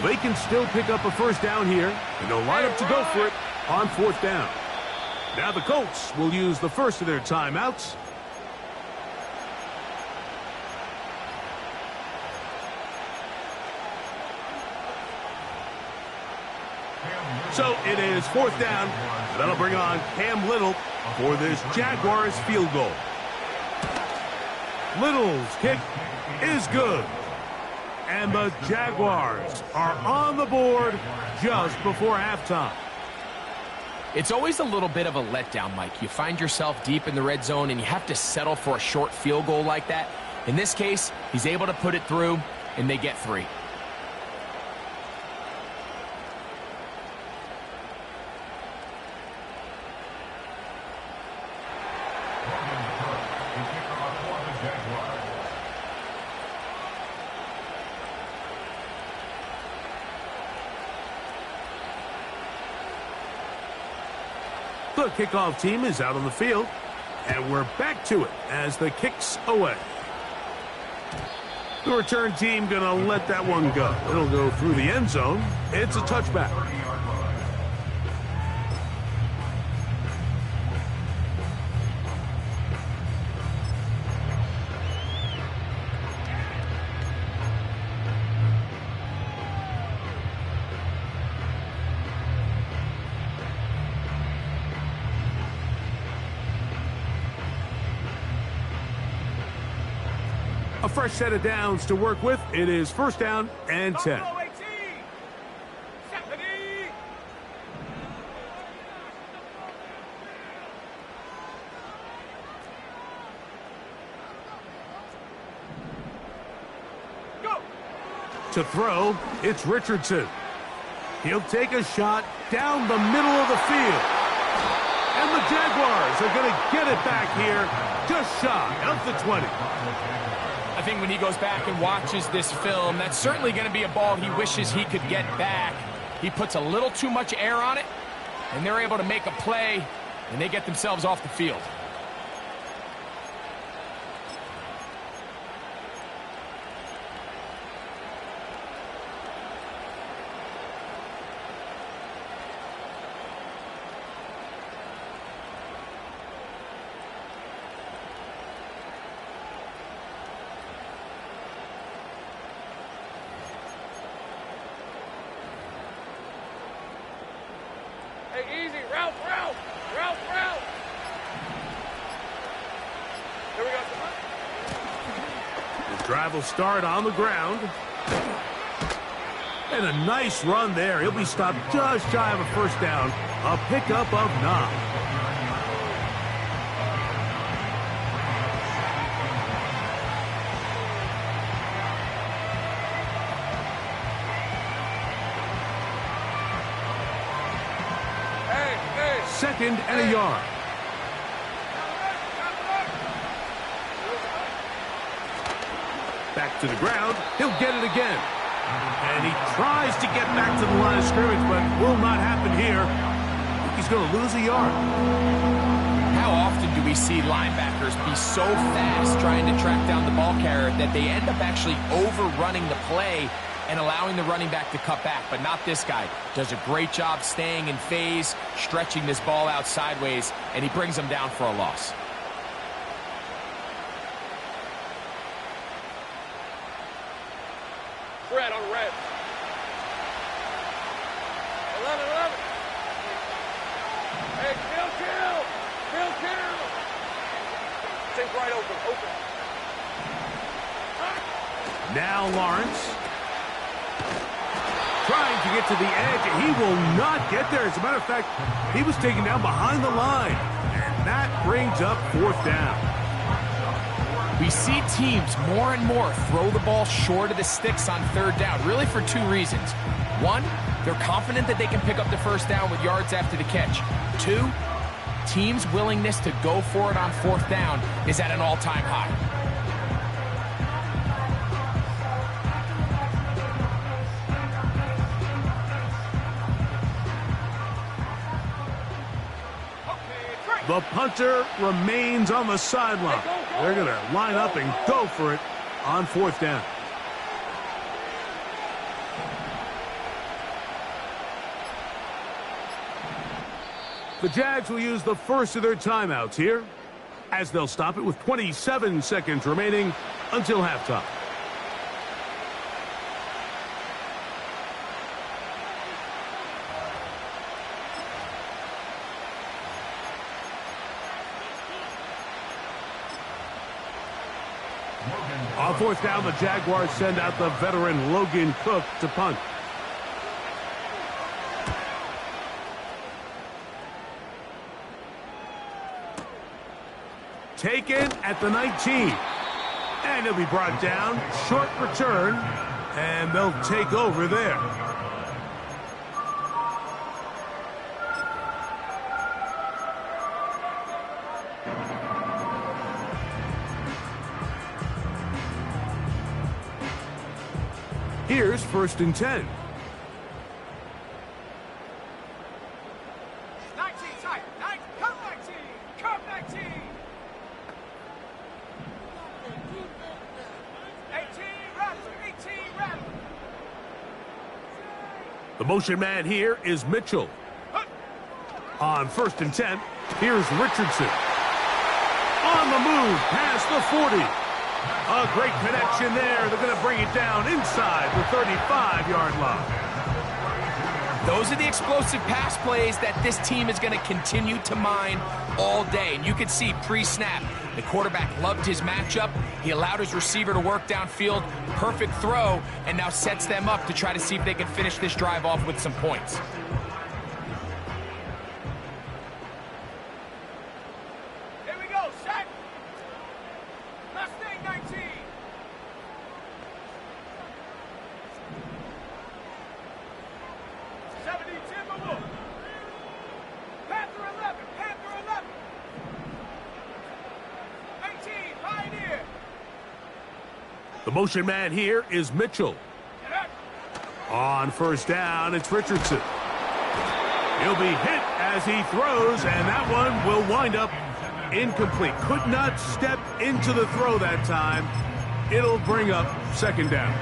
They can still pick up a first down here, and they'll line up to go for it on fourth down. Now the Colts will use the first of their timeouts. So it is fourth down. That'll bring on Cam Little for this Jaguars field goal. Little's kick is good. And the Jaguars are on the board just before halftime. It's always a little bit of a letdown, Mike. You find yourself deep in the red zone and you have to settle for a short field goal like that. In this case, he's able to put it through, and they get 3. The kickoff team is out on the field, and we're back to it as the kick's away. The return team going to let that one go. It'll go through the end zone. It's a touchback. A fresh set of downs to work with. It is first down and 10. To throw, it's Richardson. He'll take a shot down the middle of the field. And the Jaguars are going to get it back here just shy of the 20. I think when he goes back and watches this film, that's certainly going to be a ball he wishes he could get back. He puts a little too much air on it, and they're able to make a play, and they get themselves off the field. Hey, easy. Route. Here we go. The drive will start on the ground. And a nice run there. He'll be stopped just shy of a first down. A pickup of 9. Second and a yard. Back to the ground. He'll get it again. And he tries to get back to the line of scrimmage, but will not happen here. I think he's going to lose a yard. How often do we see linebackers be so fast trying to track down the ball carrier that they end up actually overrunning the play and allowing the running back to cut back? But not this guy. Does a great job staying in phase, stretching this ball out sideways, and he brings them down for a loss. Red on red. 11. Hey, kill. Think right open. Now Lawrence. Trying to get to the edge, and he will not get there. As a matter of fact, he was taken down behind the line. And that brings up fourth down. We see teams more and more throw the ball short of the sticks on third down, really for 2 reasons. 1, they're confident that they can pick up the first down with yards after the catch. 2, teams' willingness to go for it on fourth down is at an all-time high. The punter remains on the sideline. They're going to line up and go for it on fourth down. The Jags will use the first of their timeouts here, as they'll stop it with 27 seconds remaining until halftime. On fourth down, the Jaguars send out the veteran Logan Cook to punt. Taken at the 19. And he'll be brought down. Short return. And they'll take over there. Here's 1st and 10. 19 tight. 19. Come 19. Come 19. 18 rattle. 18 rattle. The motion man here is Mitchell. On 1st and 10, here's Richardson. On the move, past the 40. A great connection there. They're going to bring it down inside the 35-yard line. Those are the explosive pass plays that this team is going to continue to mine all day. And you can see pre-snap, the quarterback loved his matchup. He allowed his receiver to work downfield. Perfect throw, and now sets them up to try to see if they can finish this drive off with some points. Here we go. Set. Mustang 19. Timberwolf. Panther 11. Panther 11. 18. Pioneer. The motion man here is Mitchell. On 1st down, it's Richardson. He'll be hit as he throws, and that one will wind up incomplete. Could not step into the throw that time. It'll bring up 2nd down.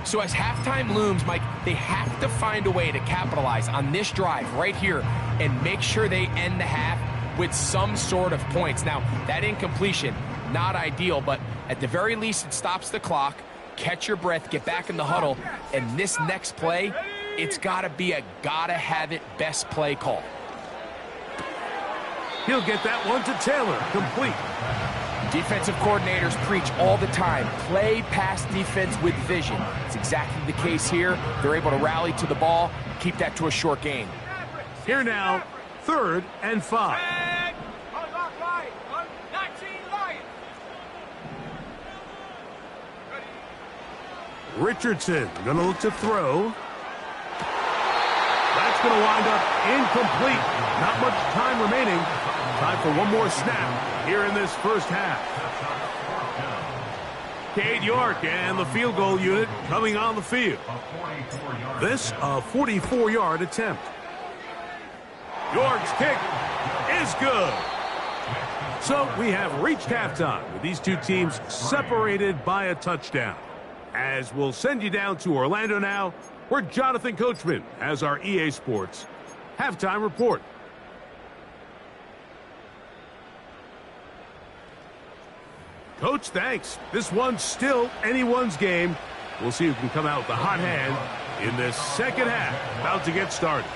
So as halftime looms, Mike, they have to find a way to capitalize on this drive right here and make sure they end the half with some sort of points. Now, that incompletion, not ideal, but at the very least, it stops the clock. Catch your breath, get back in the huddle, and this next play, it's got to be a gotta-have-it best play call. He'll get that one to Taylor, complete. Defensive coordinators preach all the time, play pass defense with vision. It's exactly the case here. They're able to rally to the ball, keep that to a short gain. Here now, 3rd and 5. Unlock Lions. 19 Lions. Richardson gonna look to throw. That's gonna wind up incomplete. Not much time remaining. Time for one more snap here in this first half. Cade York and the field goal unit coming on the field. This a 44-yard attempt. York's kick is good. So we have reached halftime with these two teams separated by a touchdown. As we'll send you down to Orlando now, where Jonathan Coachman has our EA Sports halftime report. Coach, thanks. This one's still anyone's game. We'll see who can come out with the hot hand in this second half. About to get started.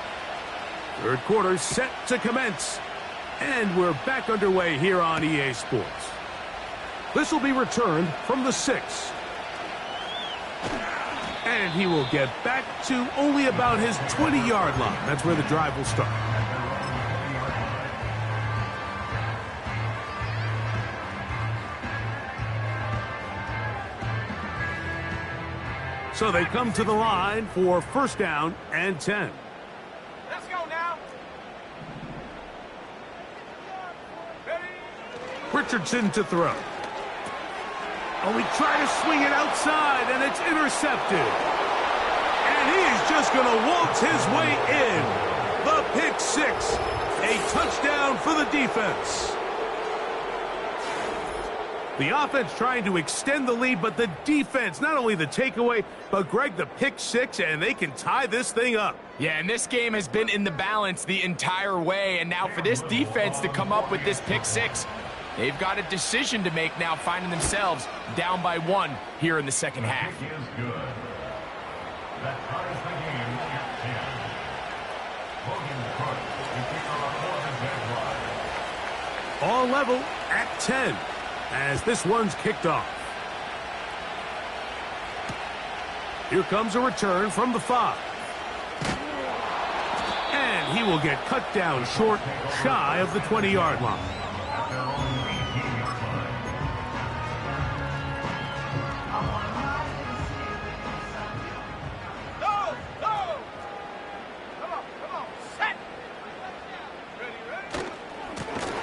Third quarter set to commence. And we're back underway here on EA Sports. This will be returned from the 6. And he will get back to only about his 20-yard line. That's where the drive will start. So they come to the line for 1st down and 10. Let's go now. Ready? Richardson to throw. Oh, he tried to swing it outside, and it's intercepted. And he's just going to waltz his way in. The pick 6. A touchdown for the defense. The offense trying to extend the lead, but the defense, not only the takeaway, but Greg, the pick six, and they can tie this thing up. Yeah, and this game has been in the balance the entire way, and now for this defense to come up with this pick six, they've got a decision to make now, finding themselves down by 1 here in the second half. All level at 10 as this one's kicked off. Here comes a return from the 5. And he will get cut down short, shy of the 20-yard line.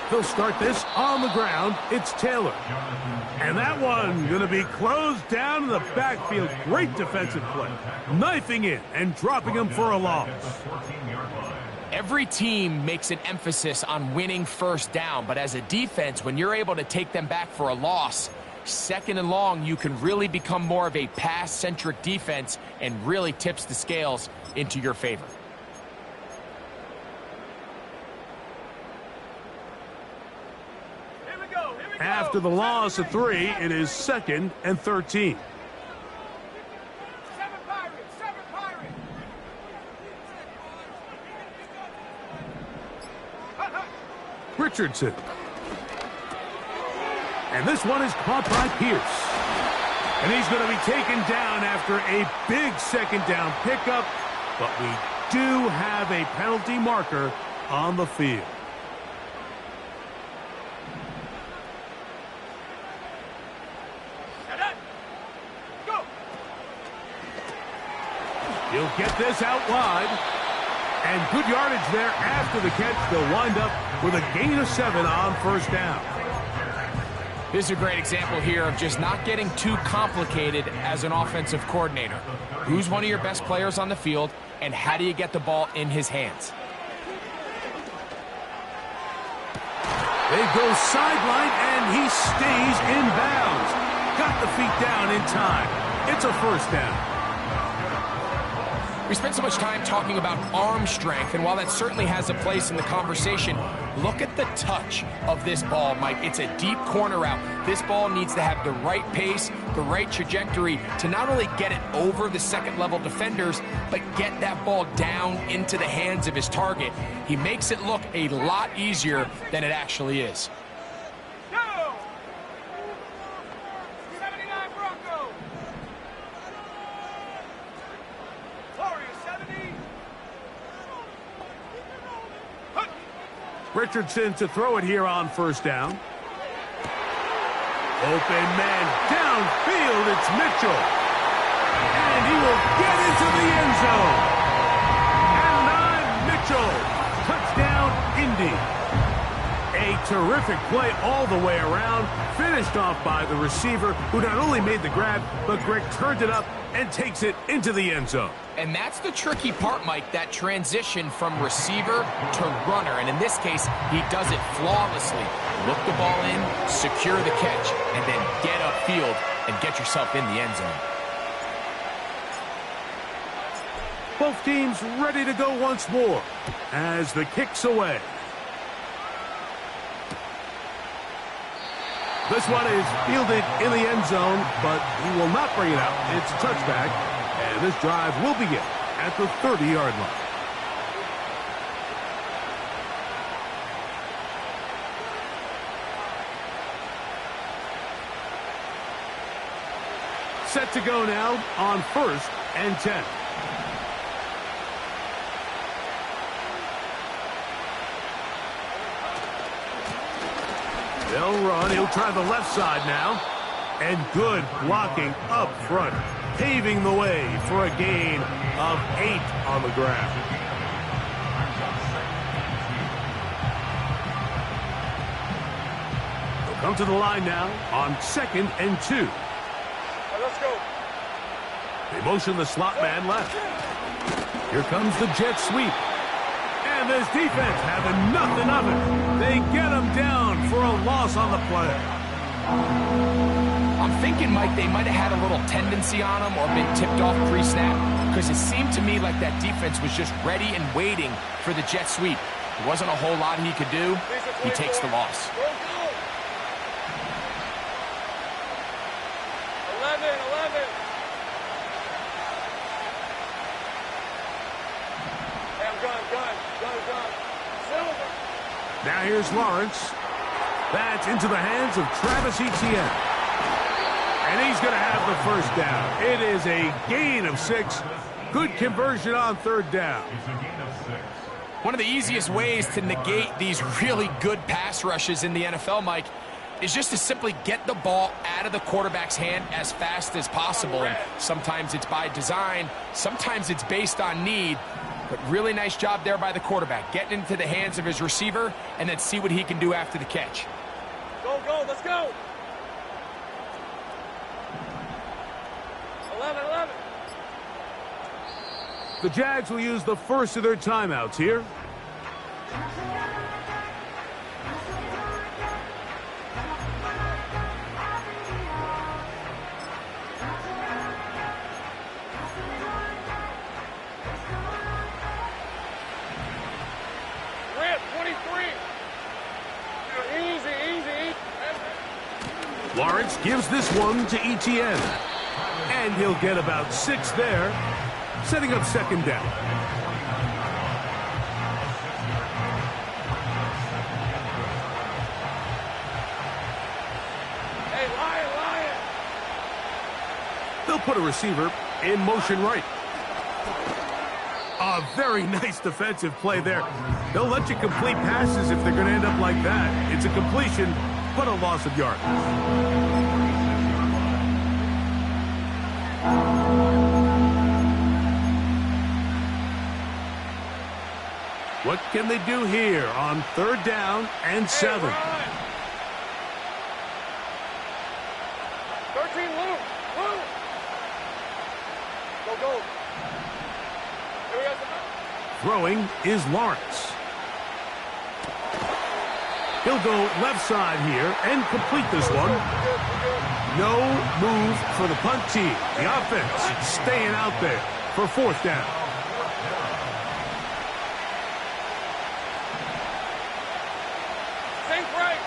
He'll start this on the ground. It's Taylor. And that one going to be closed down in the backfield. Great defensive play. Knifing in and dropping him for a loss. Every team makes an emphasis on winning first down, but as a defense, when you're able to take them back for a loss, second and long, you can really become more of a pass-centric defense and really tips the scales into your favor. After the loss of 3, it is 2nd and 13. Seven Pirates. Richardson. And this one is caught by Pierce. And he's going to be taken down after a big second down pickup. But we do have a penalty marker on the field. He'll get this out wide. And good yardage there after the catch. They'll wind up with a gain of 7 on first down. This is a great example here of just not getting too complicated as an offensive coordinator. Who's one of your best players on the field, and how do you get the ball in his hands? They go sideline, and he stays in bounds. Got the feet down in time. It's a first down. We spent so much time talking about arm strength, and while that certainly has a place in the conversation, look at the touch of this ball, Mike. It's a deep corner route. This ball needs to have the right pace, the right trajectory to not only get it over the second-level defenders, but get that ball down into the hands of his target. He makes it look a lot easier than it actually is. Richardson to throw it here on first down. Open man downfield. It's Mitchell. And he will get into the end zone. And Mitchell. Touchdown, Indy. A terrific play all the way around. Finished off by the receiver, who not only made the grab, but Greg turned it up and takes it into the end zone. And that's the tricky part, Mike, that transition from receiver to runner. And in this case, he does it flawlessly. Look the ball in, secure the catch, and then get upfield and get yourself in the end zone. Both teams ready to go once more as the kick's away. This one is fielded in the end zone, but he will not bring it out. It's a touchback, and this drive will begin at the 30-yard line. Set to go now on 1st and 10. They'll run. He'll try the left side now. And good blocking up front, paving the way for a gain of 8 on the ground. They'll come to the line now on 2nd and 2. Let's go. They motion the slot man left. Here comes the jet sweep. And this defense having nothing of it. They get him down for a loss on the play. thinking, Mike, they might have had a little tendency on him or been tipped off pre-snap, because it seemed to me like that defense was just ready and waiting for the jet sweep. There wasn't a whole lot he could do. He takes the loss. 11. Hey, I'm gun. Silver. Now here's Lawrence. That's into the hands of Travis Etienne. And he's going to have the first down. It is a gain of 6. Good conversion on third down. One of the easiest ways to negate these really good pass rushes in the NFL, Mike, is just to simply get the ball out of the quarterback's hand as fast as possible. And sometimes it's by design, sometimes it's based on need. But really nice job there by the quarterback, getting into the hands of his receiver and then see what he can do after the catch. Go, let's go. 11. The Jags will use the first of their timeouts here. Rip, 23. Easy. Lawrence gives this one to Etienne. And he'll get about 6 there, setting up second down. Hey, Lion. They'll put a receiver in motion right. A very nice defensive play there. They'll let you complete passes if they're going to end up like that. It's a completion, but a loss of yards. What can they do here on third down and 7? Hey, 13, Lou. Go. Here we go. Throwing is Lawrence. He'll go left side here and complete this one. No move for the punt team. The offense staying out there for fourth down. Think right.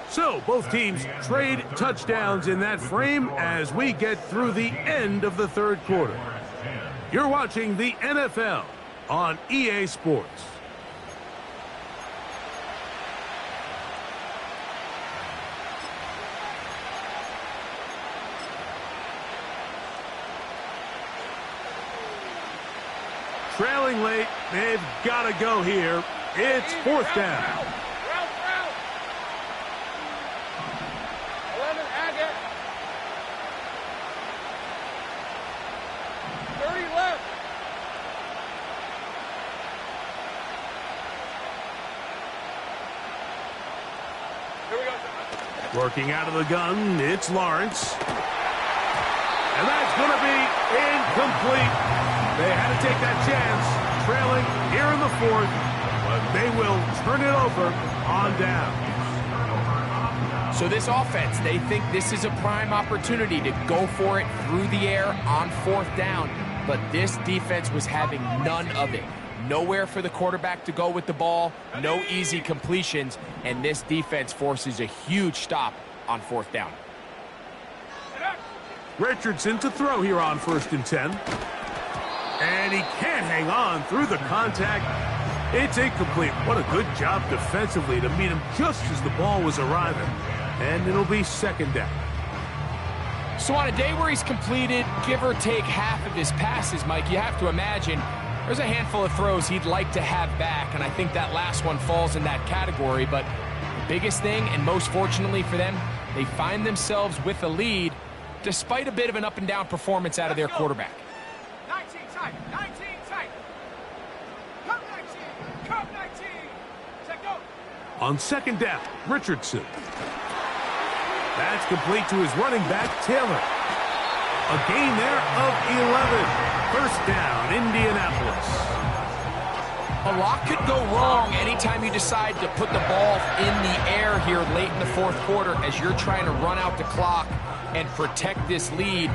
So both teams trade touchdowns in that frame as we get through the end of the third quarter. You're watching the NFL on EA Sports. Trailing late, they've got to go here. It's fourth down. Route. 11, Agate. 30 left. Here we go. Working out of the gun, it's Lawrence. And that's going to be incomplete. They had to take that chance, trailing here in the fourth, but they will turn it over on down. So this offense, they think this is a prime opportunity to go for it through the air on fourth down, but this defense was having none of it. Nowhere for the quarterback to go with the ball, no easy completions, and this defense forces a huge stop on fourth down. Richardson to throw here on 1st and 10. And he can't hang on through the contact. It's incomplete. What a good job defensively to meet him just as the ball was arriving. And it'll be second down. So on a day where he's completed, give or take half of his passes, Mike, you have to imagine there's a handful of throws he'd like to have back, and I think that last one falls in that category. But the biggest thing, and most fortunately for them, they find themselves with a lead despite a bit of an up-and-down performance out of their quarterback. 19 tight. Come 19. Set go. On second down, Richardson. That's complete to his running back, Taylor. A gain there of 11. First down, Indianapolis. A lot could go wrong anytime you decide to put the ball in the air here late in the fourth quarter as you're trying to run out the clock and protect this lead.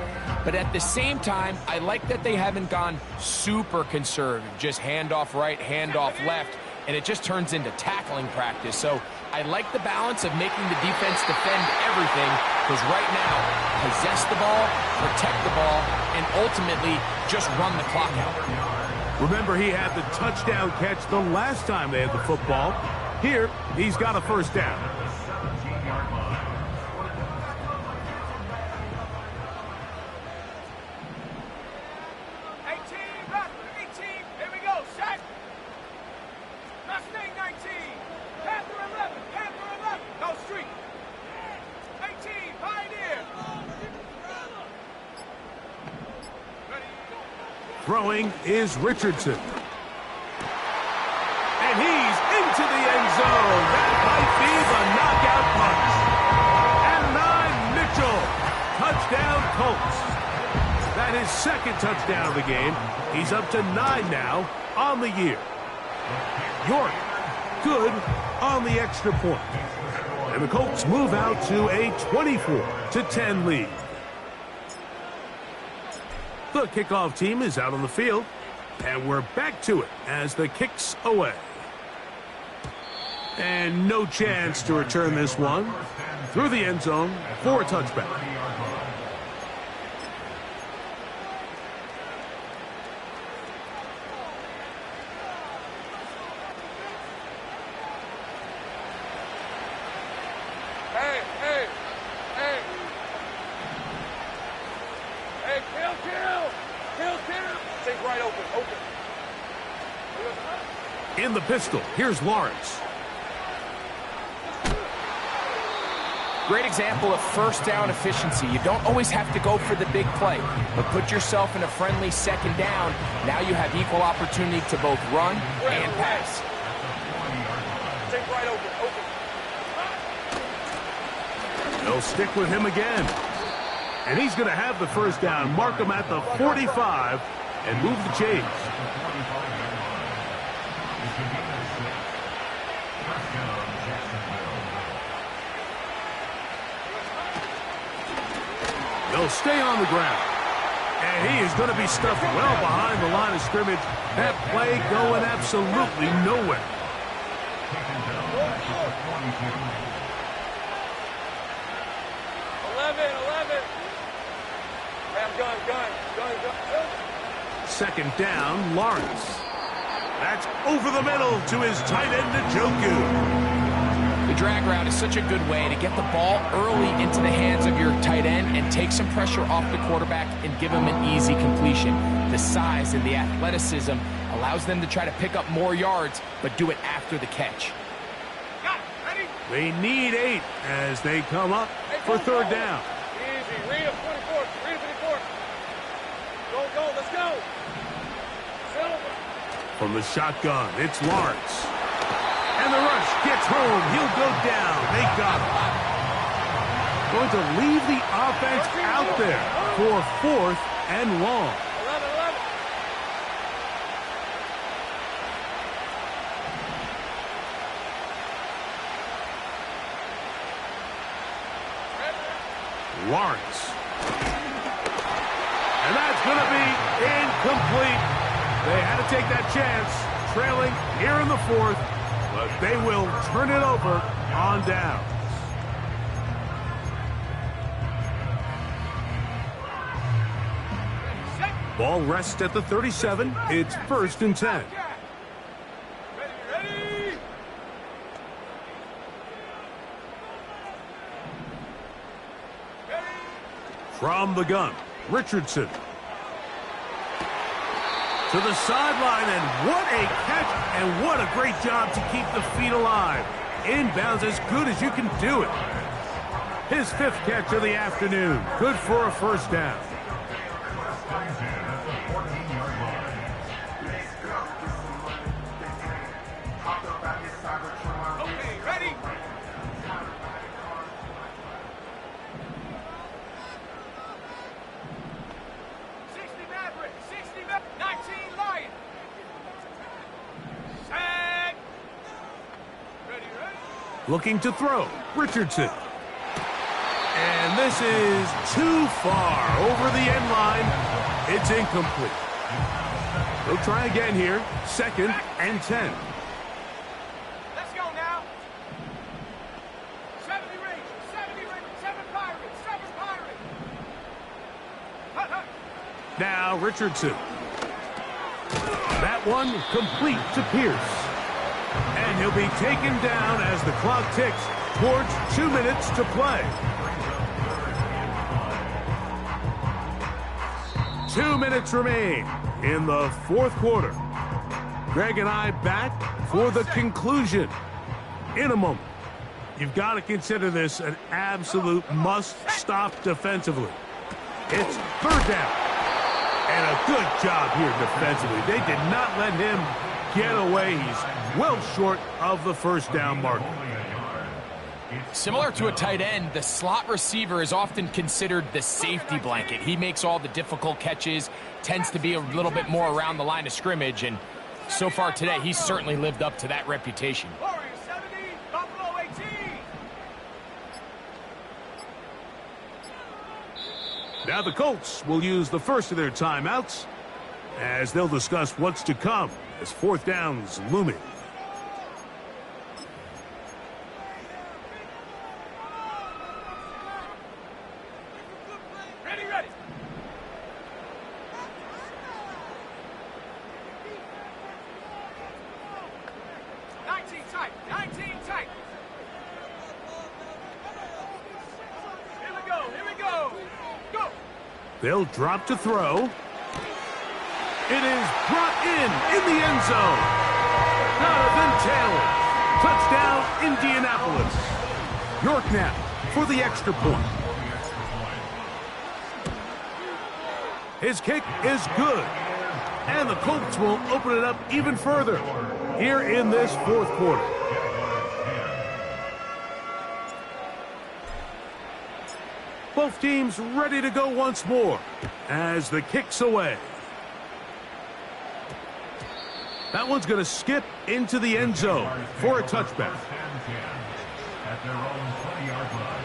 But at the same time, I like that they haven't gone super conservative, just handoff right, handoff left, and it just turns into tackling practice. So I like the balance of making the defense defend everything, because right now, possess the ball, protect the ball, and ultimately just run the clock out. Remember, he had the touchdown catch the last time they had the football. Here, he's got a first down. Throwing is Richardson. And he's into the end zone. That might be the knockout punch. And 9, Mitchell. Touchdown Colts. That is second touchdown of the game. He's up to 9 now on the year. York, good on the extra point. And the Colts move out to a 24-10 lead. The kickoff team is out on the field, and we're back to it as the kick's away. And no chance to return this one through the end zone for a touchback. In the pistol, here's Lawrence. Great example of first down efficiency. You don't always have to go for the big play, but put yourself in a friendly second down. Now you have equal opportunity to both run and pass. Take right open. They'll stick with him again. And he's going to have the first down. Mark him at the 45 and move the chains. They'll stay on the ground. And he is going to be stuffed well behind the line of scrimmage. That play going absolutely nowhere. Second down, Lawrence. That's over the middle to his tight end, Njoku. The drag route is such a good way to get the ball early into the hands of your tight end and take some pressure off the quarterback and give him an easy completion. The size and the athleticism allows them to try to pick up more yards, but do it after the catch. They need 8 as they come up for third down. Easy. Read him, 24. Read him, 24. Go, let's go. From the shotgun, it's Lawrence. And the rush gets home. He'll go down. They got him. Going to leave the offense out there for 4th and long. 11. Lawrence. And that's going to be incomplete. They had to take that chance, trailing here in the 4th, but they will turn it over on downs. Ball rests at the 37. It's 1st and 10. Ready. From the gun, Richardson. To the sideline, and what a catch, and what a great job to keep the feet alive. Inbounds as good as you can do it. His 5th catch of the afternoon. Good for a first down. Okay, ready. Looking to throw. Richardson. And this is too far over the end line. It's incomplete. They'll try again here. 2nd and 10. Let's go now. 70 Rangers, 70 Rangers, 7 Pirates, 7 Pirates. Hut, hut. Now Richardson. That one complete to Pierce. And he'll be taken down as the clock ticks towards 2 minutes to play. 2 minutes remain in the 4th quarter. Greg and I back for the conclusion in a moment. You've got to consider this an absolute must-stop defensively. It's 3rd down. And a good job here defensively. They did not let him get away. He's well short of the 1st down marker. Similar to a tight end, the slot receiver is often considered the safety blanket. He makes all the difficult catches, tends to be a little bit more around the line of scrimmage, and so far today, he's certainly lived up to that reputation. Warriors 70, Buffalo 18. Now the Colts will use the first of their timeouts as they'll discuss what's to come as 4th down's looming. Ready, ready. Tight. 19 tight. Here we go. Go. They'll drop to throw. It is brought in the end zone. Jonathan Taylor. Touchdown, Indianapolis. York now for the extra point. His kick is good. And the Colts will open it up even further here in this 4th quarter. Both teams ready to go once more as the kick's away. That one's going to skip into the end zone for a touchback. At their own 20-yard line.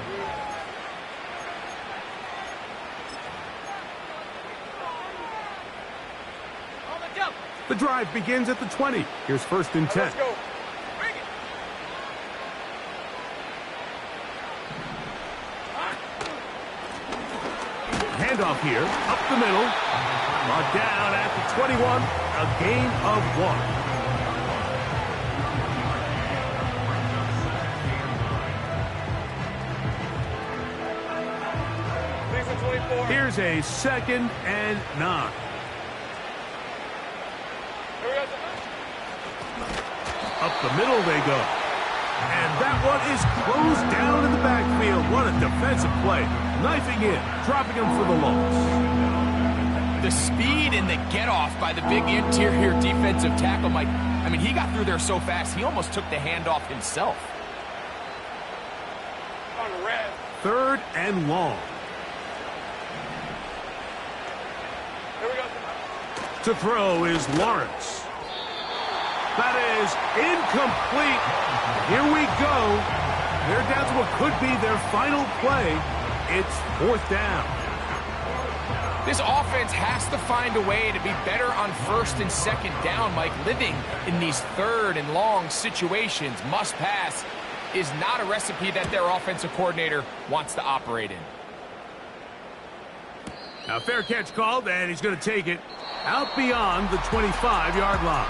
On the jump. The drive begins at the 20. Here's 1st and 10. Let's go. Bring it. Handoff here, up the middle. Brought down at the 21. A gain of 1. Here's a 2nd and 9. Up the middle they go. And that one is closed down in the backfield. What a defensive play. Knifing in, dropping him for the loss. The speed and the get-off by the big interior defensive tackle, Mike. I mean, he got through there so fast, he almost took the handoff himself. On red. 3rd and long. Here we go. To throw is Lawrence. That is incomplete. Here we go. They're down to what could be their final play. It's 4th down. This offense has to find a way to be better on 1st and 2nd down, Mike. Living in these 3rd and long situations, must pass, is not a recipe that their offensive coordinator wants to operate in. Now fair catch called, and he's going to take it out beyond the 25-yard line.